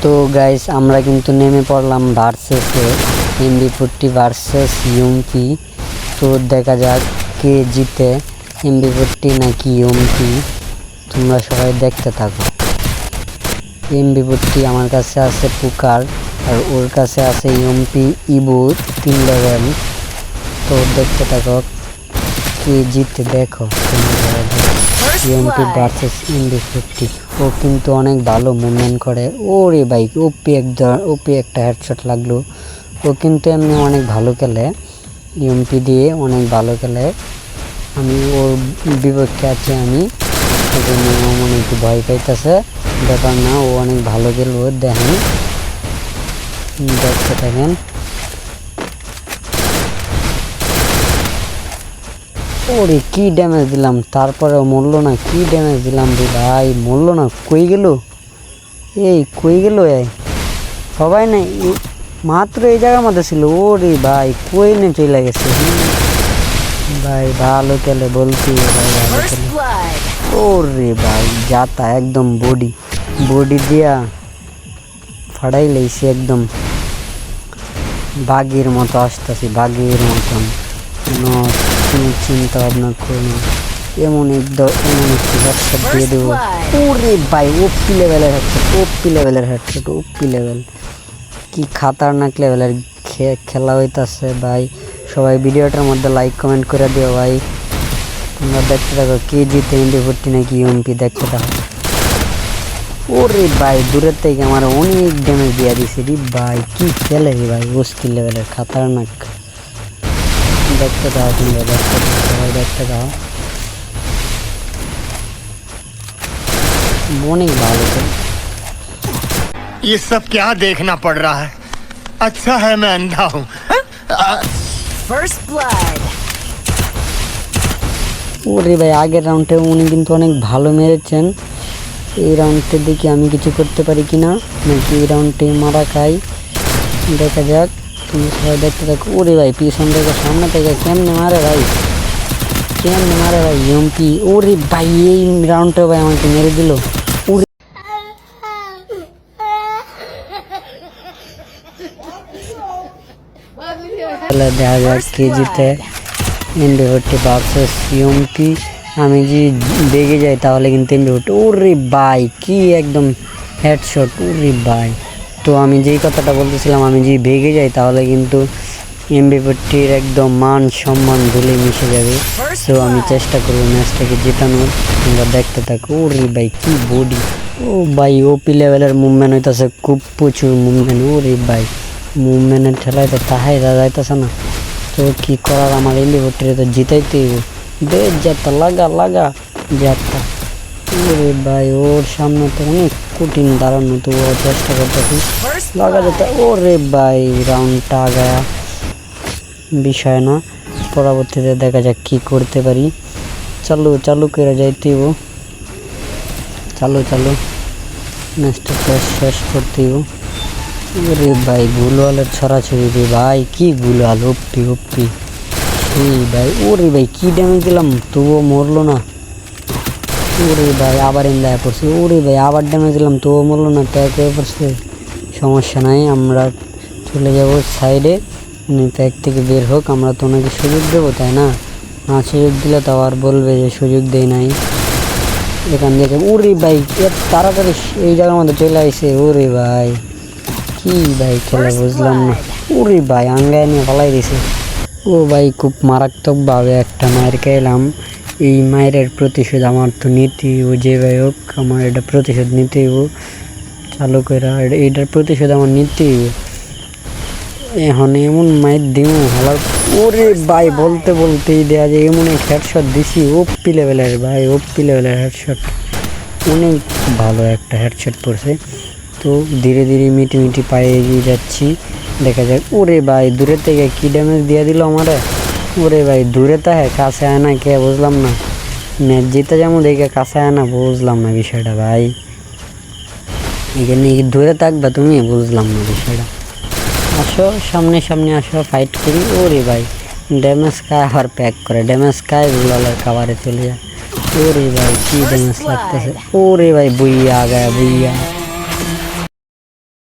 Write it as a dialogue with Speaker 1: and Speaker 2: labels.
Speaker 1: তো গাইস আমরা কিন্তু নেমে পড়লাম ভার্সেসে MB40 ভার্সেস ইউএমপি। তো দেখা যাক কে জিতে, MB40 নাকি ইউএমপি। তোমরা সবাই দেখতে থাকো। MB40 আমার কাছে আছে পুকার, আর ওর কাছে আছে ইউএমপি ইবু 3 লেভেল। তো দেখতে থাকো কে জিতে, দেখো ইউএমপি ভার্সেস MB40। ও কিন্তু অনেক ভালো মুভমেন্ট করে। ওরে ভাই ওপি একটা হেডশট লাগলো। ও কিন্তু এমনি অনেক ভালো খেলে, ইউএমপি দিয়ে অনেক ভালো খেলে। আমি ওর বিপক্ষে আছি, আমি সেজন্য মনে একটু ভয় পাইতেছে। ব্যাপার না, ও অনেক ভালো খেলবো। দেখেন, দেখতে থাকেন। ওরে কি ড্যামেজ দিলাম, তারপরে মরলো না। কি ড্যামেজ দিলাম রে ভাই, মরলো না। কই গেল কই গেল সবাই না, মাত্র এই জায়গার মধ্যে ছিল। ওরে ভাই কই নে চলে গেছে। ভাই ভালো খেলে বলছি, ভাই ভালো খেলে। ওরে ভাই যাতা একদম বডি দিয়া ফাড়াই লাইছে, একদম বাঘের মতো আসতেছি, বাঘের মতন। কোনো চিন্তা ভাবনা করো না, এমন একটি হেডশট দিয়ে দেবো। ওরে ভাই ওপি লেভেলের হেডশট, ওপি লেভেল। কি খাতারনাক লেভেলের খেলা হইতাছে ভাই। সবাই ভিডিওটার মধ্যে লাইক কমেন্ট করে দিও ভাই। তোমরা দেখতে থাকো কে জিতে, MB40 নাকি ইউএমপি, দেখতে থাকো। ওরে ভাই দূরের থেকে আমার অনেক ড্যামেজ দিয়ে দিছে রে ভাই। কি খেলে রে ভাই, অস্থির লেভেলের খাতারনাক। দেখতে দাও তোমরা, সবাই দেখতে দাও। অনেক ভালো খেলে।
Speaker 2: ये सब क्या देखना पड़ रहा है? अच्छा है मैं अंधा हूँ।
Speaker 3: First blood.
Speaker 1: ওরে ভাই আগের রাউন্ডে উনি কিন্তু অনেক ভালো মেরেছেন। এই রাউন্ডে দেখি আমি কিছু করতে পারি কিনা, নাকি এই রাউন্ডে মারা খাই। দেখা যাক, তুমি সবাই দেখতে থাকো। ওরে ভাই পিছন থেকে সামনে থেকে কেমনে মারে ভাই ইউএমপি। ওরে ভাই এই রাউন্ডে ভাই আমাকে মেরে দিল। দেখা যাক কে জিতে, MB40 ভার্সেস ইউএমপি। আমি যদি বেগে যাই তাহলে কিন্তু MB40। ওরে ভাই কি একদম হেডশট, ওরে ভাই। তো আমি যেই কথাটা বলতেছিলাম, আমি যদি বেগে যাই তাহলে কিন্তু MB40 একদম মান সম্মান ধুলে মিশে যাবে। তো আমি চেষ্টা করবো ম্যাচটাকে জেতানোর। তোমরা দেখতে থাকো। ওরে ভাই কি বডি, ও ভাই ওপি লেভেলের মুভমেন্ট হইতেছে, খুব প্রচুর মুভমেন্ট। ওরে ভাই মুভমেন্টের ঠেলায় তো তাহাই যাইতেছে না। তো কি করার, আমার MB40 তো জিতাইতেই বেশ। যাত্রা লাগা যাত্রা। ওরে ভাই ওর সামনে তো অনেক কঠিন দাঁড়ানো, তো ও চেষ্টা করতেছি লাগা যেতে। ওরে ভাই রাউন্ডটা আগায়া বিষয় না, পরবর্তীতে দেখা যাক কি করতে পারি। চালু করে যাইতেইব, চালু ম্যাচটা শেষ করতেইব। ওরে ভাই গুলওয়ালের ছড়াছড়ি রে ভাই, কি গুলওয়াল, ওপি সেই ভাই। ওরে ভাই কি ড্যামেজ দিলাম, তবুও মরলো না। ওরে ভাই আবার এন্দায় পড়ছে। ওরে ভাই আবার ড্যামেজ দিলাম, তবুও মরলো না। প্যাক হয়ে পড়ছে, সমস্যা নাই, আমরা চলে যাব সাইডে। উনি প্যাক থেকে বের হোক, আমরা তো ওনাকে সুযোগ দেবো, তাই না? সুযোগ দিলে তো আবার বলবে যে সুযোগ দেয় নাই এখান থেকে। ওরে ভাই তাড়াতাড়ি এই জায়গার মধ্যে চলে আসে। ওরে ভাই কি ভাই খেলা বুঝলাম না। ওরে ভাই আঙ্গায় নিয়ে ফেলাই দিছে। ও ভাই খুব মারাত্মকভাবে একটা মায়ের খেলাম। এই মায়ের প্রতিশোধ আমার তো নিতেই, ও যে ভাই হোক আমার এটা প্রতিশোধ নিতেই, চালু করে এইটার প্রতিশোধ আমার নিতেই। এখন এমন মায়ের দিমু হালার। ওরে ভাই বলতেই দেয়া যায় এমন এক হেডশট দিছি, ওপি লেভেলের ভাই, ওপি লেভেলের হেডশট। অনেক ভালো একটা হেডশট পড়ছে। তো ধীরে মিটি পায়ে এগিয়ে যাচ্ছি, দেখা যাক। ওরে ভাই দূরে থেকে কি ড্যামেজ দিয়ে দিল আমারে। ওরে ভাই দূরে তা হ্যাঁ, কাছে আয় না কে, বুঝলাম না। ম্যাচ জিতে যেমন দেখে কাছে আয় না, বুঝলাম না বিষয়টা ভাই। এখানে দূরে থাকবা তুমি, বুঝলাম না বিষয়টা। আসো সামনে আসো, ফাইট করি। ওরে ভাই ড্যামেজ খায়, আবার প্যাক করে ড্যামেজ খায়, গুলালের কাভারে চলে যায়। ওরে ভাই কি ড্যামেজ লাগতেছে। ওরে ভাই বুইয়া আগায় বুইয়া।